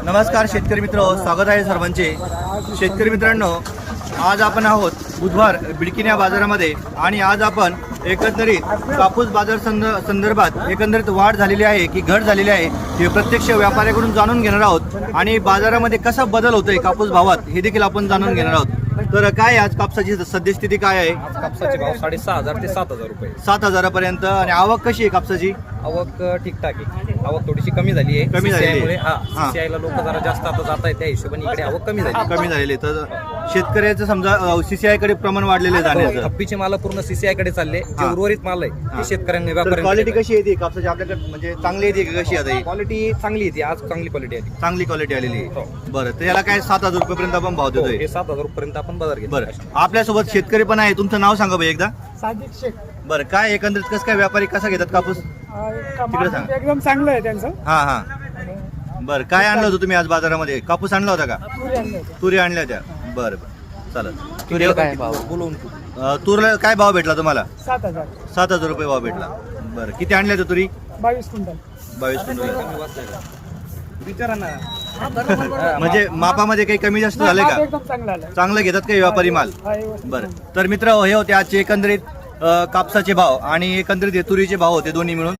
नमस्कार शेतकरी मित्र, स्वागत आहे सर्वांचे। शेतकरी मित्रांनो, आज आपण आहोत बुधवार बिडकीन या बाजारामध्ये आणि आज आपण एकंदरीत कापूस बाजार संदर्भात एकंदरीत वाढ झालेली आहे की घट झालेली आहे हे प्रत्यक्ष व्यापाऱ्याकडून जाणून घेणार आहोत आणि बाजारामध्ये कसा बदल होतोय कापूस भावात हे देखील आपण जाणून घेणार आहोत। तर काय आज कापसाची सद्यस्थिती काय आहे? आज कापसाचे भाव 6,500 ते 7,000 रुपये, 7,000 पर्यंत। आणि आवक कशी आहे कापसाची? आवक ठीकठाक आहे। आवक थोडीशी कमी झाली आहे, कमी झालेली आहे। हा, सीसीआयला लोक जरा जास्त आता जात आहेत, त्या हिशोबाने इकडे आवक कमी झाली आहे। तर शेतकऱ्याचं समजा सीसीआय कडे प्रमाण वाढलेले जाण्याचं, थप्पीचे माल पूर्ण सीसीआय कडे चालले, जे उर्वरित माल आहे ते शेतकऱ्यांनी क्वालिटी कशी येते कापसाची आपल्याकडे, म्हणजे चांगली येते का कशी आता? क्वालिटी चांगली येते, आज चांगली क्वालिटी आली, चांगली क्वालिटी आलेली आहे। बरं, तर याला काय 7,000 रुपयेपर्यंत आपण भाव देतोय? हे 7,000 पर्यंत आपण बाजार घेतो। बरं, आपल्यासोबत शेतकरी पण आहे, तुमचं नाव सांगा भाई एकदा। सादिक शेख। बरं, काय एकंदरीत कसं काय व्यापारी कसा घेतात कापूस? तिकडे सांग। एकदम चांगलं आहे त्यांचं। हा हा, बरं, काय आणलं होतं तुम्ही आज बाजारामध्ये? कापूस आणला होता का? तुरी आणल्या होत्या? बरं बरं, चालेल। तुरीला काय भाव बोलवून तुरीला काय भाव भेटला तुम्हाला? 7,000। 7,000 रुपये भाव भेटला। बरं, किती आणल्या होत्या तुरी? 22 क्विंटल। 22 क्विंटल। विचारा ना, म्हणजे मापामध्ये काही कमी जास्त झाले का? एकदम चांगलं आलं। चांगलं घेतात काही व्यापारी माल? बरं, तर मित्र, हे होते आजचे एकंदरीत कापसाचे भाव आणि एकंदरीत तुरीचे भाव होते दोन्ही मिळून।